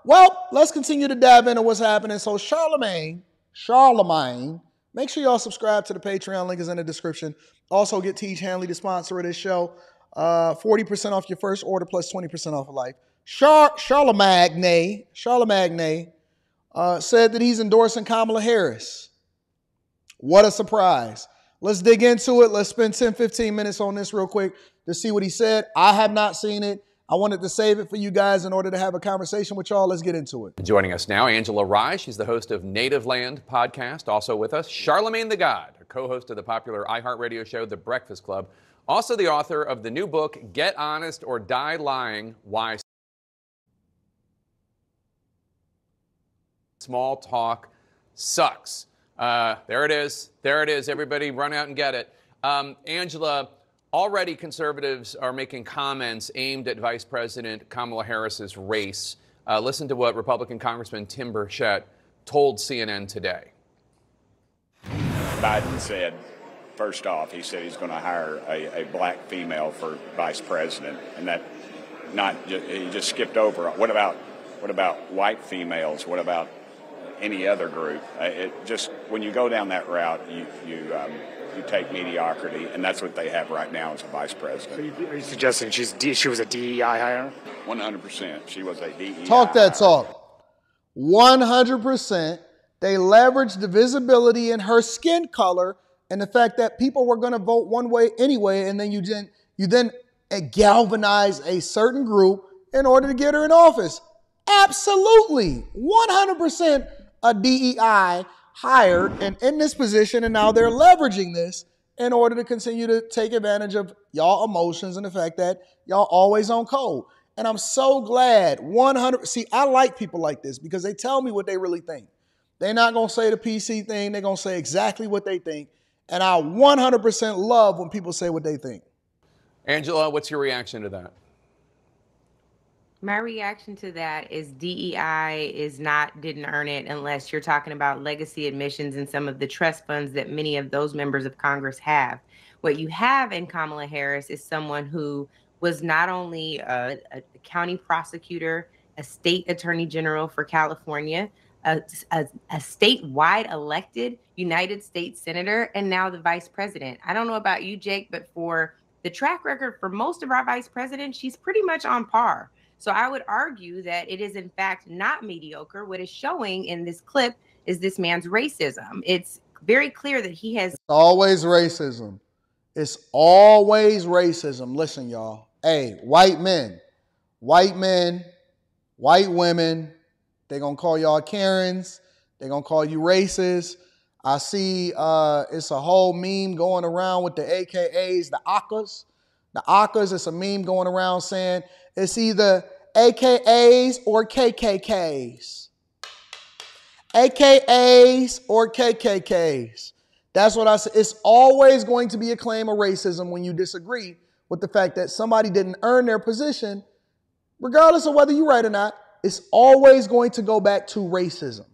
Well, let's continue to dive into what's happening. So Charlamagne, make sure y'all subscribe to the Patreon. Link is in the description. Also, get Teach Hanley, the sponsor of this show. 40% off your first order plus 20% off of life. Charlamagne said that he's endorsing Kamala Harris. What a surprise. Let's dig into it. Let's spend 10, 15 minutes on this real quick to see what he said. I have not seen it. I wanted to save it for you guys in order to have a conversation with y'all. Let's get into it. Joining us now, Angela Rye. She's the host of Native Land podcast. Also with us, Charlamagne the God, a co-host of the popular iHeartRadio show, The Breakfast Club. Also the author of the new book, Get Honest or Die Lying, Why Small Talk Sucks. There it is. There it is. Everybody run out and get it. Angela, already conservatives are making comments aimed at Vice President Kamala Harris's race. Listen to what Republican Congressman Tim Burchett told CNN today. Biden said, first off, he said he's going to hire a black female for vice president, and that he just skipped over. What about white females? What about any other group? It just, when you go down that route, you take mediocrity, and that's what they have right now as a vice president. So are you suggesting she was a DEI hire? 100%. She was a DEI Talk that hire. talk. 100%. They leveraged the visibility in her skin color and the fact that people were going to vote one way anyway, and then you then galvanize a certain group in order to get her in office. Absolutely. 100% a DEI hired and in this position, and now they're leveraging this in order to continue to take advantage of y'all emotions and the fact that y'all always on code. And I'm so glad. See, I like people like this because they tell me what they really think. They're not going to say the PC thing. They're going to say exactly what they think. And I 100% love when people say what they think. Angela, what's your reaction to that? My reaction to that is DEI didn't earn it unless you're talking about legacy admissions and some of the trust funds that many of those members of Congress have. What you have in Kamala Harris is someone who was not only a county prosecutor, a state attorney general for California, a statewide elected United States senator, and now the vice president. I don't know about you, Jake, but for the track record for most of our vice presidents, she's pretty much on par. So I would argue that it is, in fact, not mediocre. What is showing in this clip is this man's racism. It's very clear that he has... It's always racism. It's always racism. Listen, y'all. Hey, white men, white women, they're going to call y'all Karens. They're going to call you racist. I see it's a whole meme going around with the AKAs, the AKAs. The AKAs, it's a meme going around saying it's either AKAs or KKKs. AKAs or KKKs. That's what I said. It's always going to be a claim of racism when you disagree with the fact that somebody didn't earn their position, regardless of whether you're right or not. It's always going to go back to racism.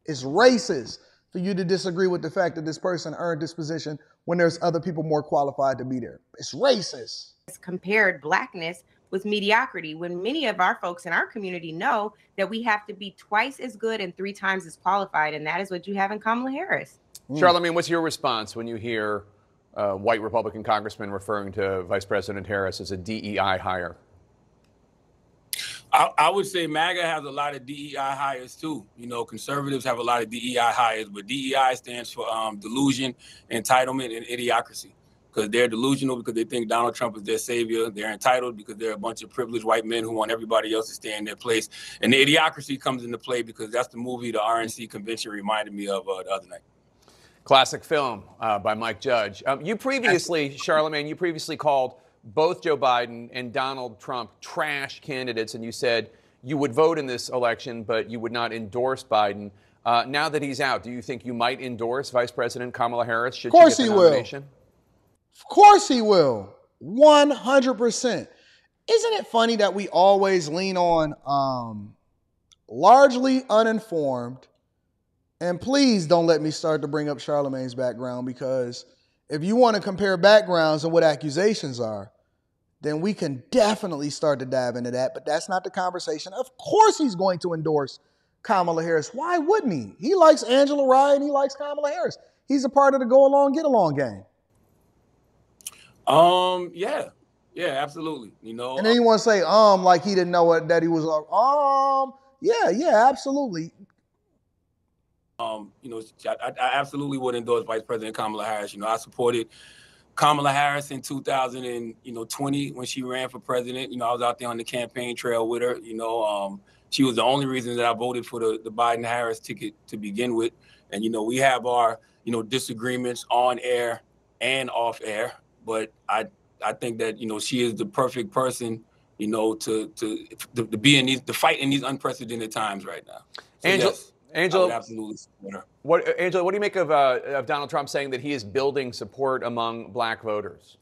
It's racist for you to disagree with the fact that this person earned this position when there's other people more qualified to be there. It's racist. Compared blackness with mediocrity when many of our folks in our community know that we have to be twice as good and 3 times as qualified. And that is what you have in Kamala Harris. Charlamagne, what's your response when you hear white Republican congressman referring to Vice President Harris as a DEI hire? I would say MAGA has a lot of DEI hires too. You know, conservatives have a lot of DEI hires, but DEI stands for delusion, entitlement, and idiocracy. Because they're delusional because they think Donald Trump is their savior. They're entitled because they're a bunch of privileged white men who want everybody else to stay in their place. And the idiocracy comes into play because that's the movie the RNC convention reminded me of the other night. Classic film by Mike Judge. You previously, Charlamagne, you previously called both Joe Biden and Donald Trump trash candidates, and you said you would vote in this election, but you would not endorse Biden. Now that he's out, do you think you might endorse Vice President Kamala Harris should she get the nomination? Of course he will. 100%. Isn't it funny that we always lean on largely uninformed, and please don't let me start to bring up Charlamagne's background, because if you want to compare backgrounds and what accusations are, then we can definitely start to dive into that. But that's not the conversation. Of course he's going to endorse Kamala Harris. Why wouldn't he? He likes Angela Rye and he likes Kamala Harris. He's a part of the go along, get along gang. Yeah, absolutely. You know, and then you want to say, like he didn't know what, that he was, yeah, absolutely. You know, I absolutely would endorse Vice President Kamala Harris. You know, I supported Kamala Harris in 2020 when she ran for president. You know, I was out there on the campaign trail with her. You know, she was the only reason that I voted for the Biden-Harris ticket to begin with. And, you know, we have our, you know, disagreements on air and off air. But I think that, you know, she is the perfect person, you know, to be in to fight in these unprecedented times right now. So, Angela, I would absolutely support her. Angela, what do you make of Donald Trump saying that he is building support among black voters?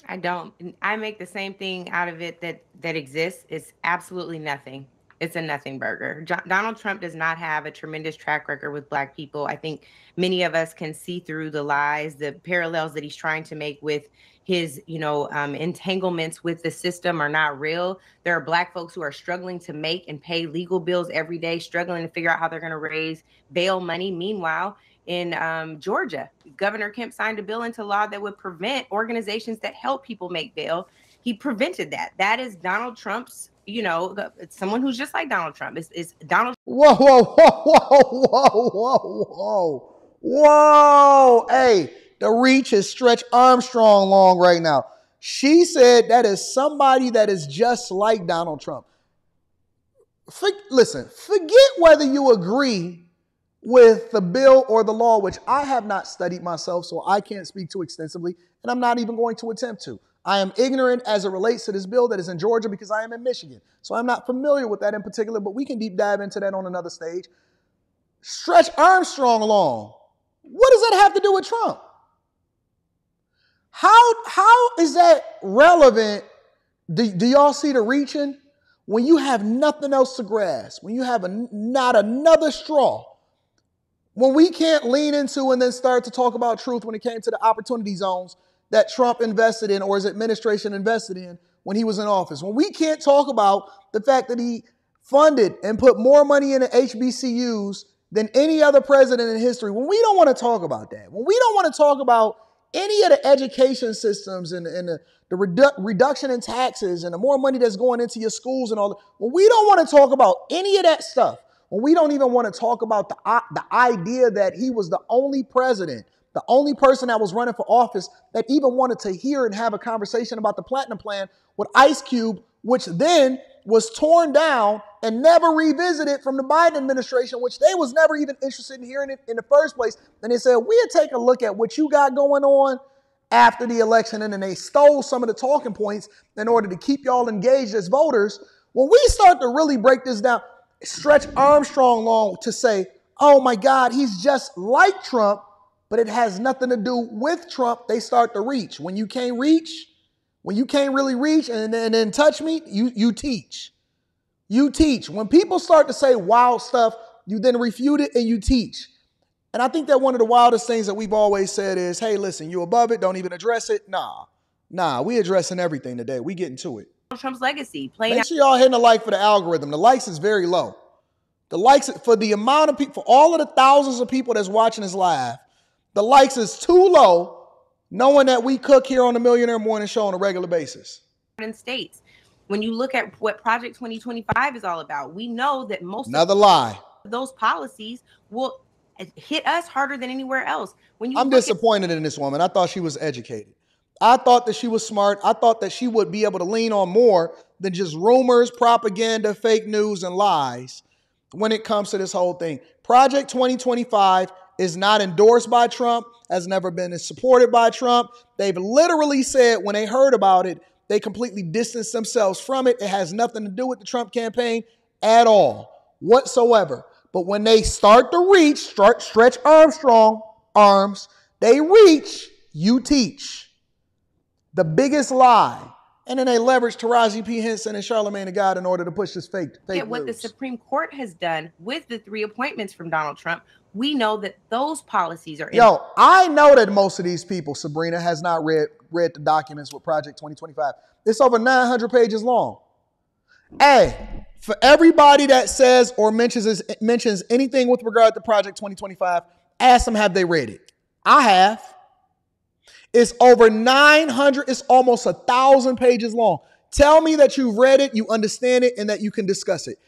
I don't. I make the same thing out of it that exists. It's absolutely nothing. It's a nothing burger. Donald Trump does not have a tremendous track record with black people. I think many of us can see through the lies, the parallels that he's trying to make with his, entanglements with the system are not real. There are black folks who are struggling to make and pay legal bills every day, struggling to figure out how they're going to raise bail money. Meanwhile, in Georgia, Governor Kemp signed a bill into law that would prevent organizations that help people make bail. He prevented that. That is Donald Trump's, someone who's just like Donald Trump. It's Donald. Whoa. Hey, the reach is Stretch Armstrong long right now. She said that is somebody that is just like Donald Trump. Listen, forget whether you agree with the bill or the law, which I have not studied myself, so I can't speak too extensively, and I'm not even going to attempt to. I am ignorant as it relates to this bill that is in Georgia because I am in Michigan. So I'm not familiar with that in particular, but we can deep dive into that on another stage. Stretch Armstrong along. What does that have to do with Trump? How is that relevant? Do y'all see the reaching? When you have nothing else to grasp, when you have not another straw, when we can't lean into and then start to talk about truth when it came to the opportunity zones that Trump invested in or his administration invested in when he was in office. When we can't talk about the fact that he funded and put more money into HBCUs than any other president in history, when we don't want to talk about that, when we don't want to talk about any of the education systems and the reduction in taxes and the more money that's going into your schools and all that, when we don't want to talk about any of that stuff, when we don't even want to talk about the idea that he was the only president, the only person that was running for office that even wanted to hear and have a conversation about the Platinum Plan with Ice Cube, which then was torn down and never revisited from the Biden administration, which they was never even interested in hearing it in the first place. And they said, we'll take a look at what you got going on after the election. And then they stole some of the talking points in order to keep y'all engaged as voters. When we start to really break this down, Stretch Armstrong long to say, oh my God, he's just like Trump, but it has nothing to do with Trump. They start to reach. When you can't reach, when you can't really reach and then touch me, you teach. You teach. When people start to say wild stuff, you then refute it and you teach. And I think that one of the wildest things that we've always said is, hey, listen, you above it, don't even address it. Nah, we addressing everything today. We getting to it. Trump's legacy. Make sure y'all hitting a like for the algorithm. The likes is very low. The likes, for the amount of people, for all of the thousands of people that's watching this live, the likes is too low, knowing that we cook here on the Millionaire Morning Show on a regular basis. States. When you look at what Project 2025 is all about, we know that Another lie. Those policies will hit us harder than anywhere else. I'm disappointed in this woman. I thought she was educated. I thought that she was smart. I thought that she would be able to lean on more than just rumors, propaganda, fake news, and lies when it comes to this whole thing. Project 2025 is not endorsed by Trump, has never been supported by Trump. They've literally said when they heard about it, they completely distanced themselves from it. It has nothing to do with the Trump campaign at all, whatsoever. But when they start to reach, Stretch Armstrong arms, they reach, you teach. The biggest lie And then they leveraged Taraji P. Henson and Charlamagne the God in order to push this fake what the news. Supreme Court has done with the 3 appointments from Donald Trump, we know that those policies are... Yo, I know that most of these people, Sabrina, has not read the documents with Project 2025. It's over 900 pages long. Hey, for everybody that says or mentions anything with regard to Project 2025, ask them, have they read it? I have. It's over 900. It's almost 1,000 pages long. Tell me that you've read it, you understand it, and that you can discuss it.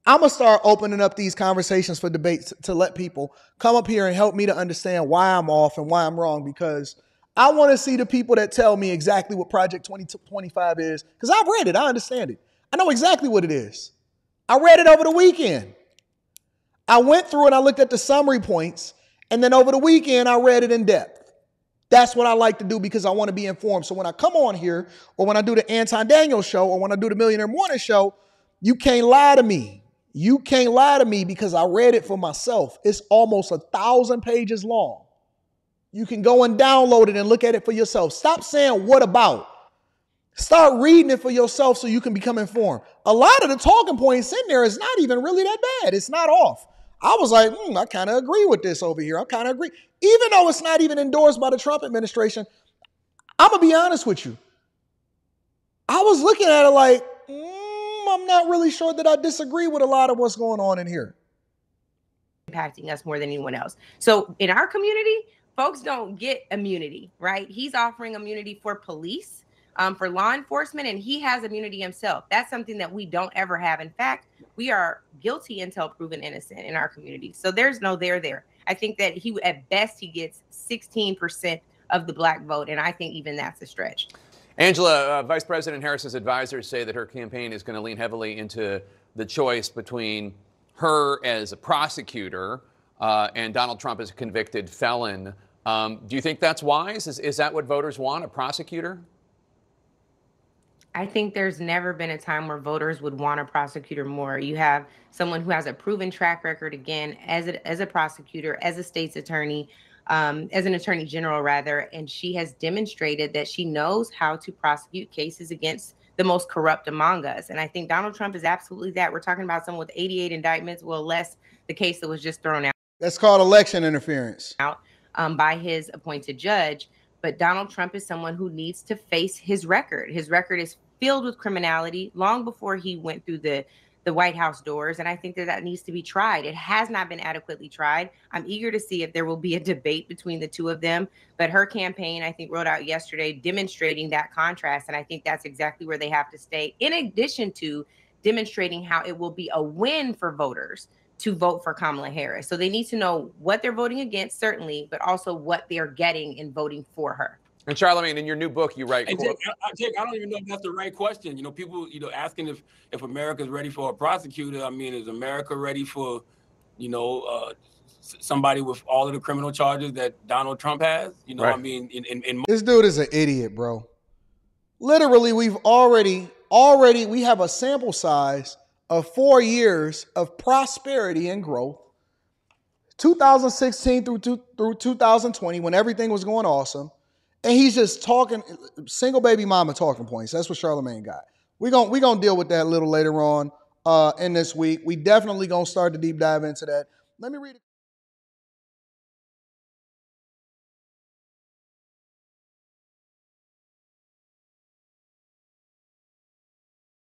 I'm going to start opening up these conversations for debates to let people come up here and help me to understand why I'm off and why I'm wrong, because I want to see the people that tell me exactly what Project 2025 is, because I've read it. I understand it. I know exactly what it is. I read it over the weekend. I went through and I looked at the summary points, and then over the weekend, I read it in depth. That's what I like to do because I want to be informed. So when I come on here, or when I do the Anton Daniels show, or when I do the Millionaire Morning Show, you can't lie to me. You can't lie to me because I read it for myself. It's almost 1,000 pages long. You can go and download it and look at it for yourself. Stop saying what about. Start reading it for yourself so you can become informed. A lot of the talking points in there is not even really that bad. It's not off. I was like, I kind of agree with this over here. I kind of agree. Even though it's not even endorsed by the Trump administration, I'm going to be honest with you. I was looking at it like, I'm not really sure that I disagree with a lot of what's going on in here. Impacting us more than anyone else. So in our community, folks don't get immunity, right? He's offering immunity for police, for law enforcement, and he has immunity himself. That's something that we don't ever have. In fact, we are guilty until proven innocent in our community. So there's no there. I think that at best, he gets 16% of the black vote. And I think even that's a stretch. Angela, Vice President Harris's advisors say that her campaign is going to lean heavily into the choice between her as a prosecutor and Donald Trump as a convicted felon. Do you think that's wise? Is that what voters want, a prosecutor? I think there's never been a time where voters would want a prosecutor more. You have someone who has a proven track record, again, as a prosecutor, as a state's attorney, as an attorney general, rather, and she has demonstrated that she knows how to prosecute cases against the most corrupt among us. And I think Donald Trump is absolutely that. We're talking about someone with 88 indictments, well, less the case that was just thrown out. That's called election interference. By his appointed judge. But Donald Trump is someone who needs to face his record. His record is filled with criminality long before he went through the White House doors. And I think that needs to be tried. It has not been adequately tried. I'm eager to see if there will be a debate between the two of them. But her campaign, I think, wrote out yesterday demonstrating that contrast. And I think that's exactly where they have to stay, in addition to demonstrating how it will be a win for voters to vote for Kamala Harris. So they need to know what they're voting against, certainly, but also what they're getting in voting for her. And Charlamagne, in your new book, you write, Jake, I don't even know if that's the right question. People, asking if America's ready for a prosecutor. I mean, is America ready for, somebody with all of the criminal charges that Donald Trump has? Right. I mean, This dude is an idiot, bro. Literally, we have a sample size of 4 years of prosperity and growth. 2016 through 2020, when everything was going awesome. And he's just talking, single baby mama talking points. That's what Charlamagne got. We're gonna deal with that a little later on in this week. We definitely gonna start to deep dive into that. Let me read it.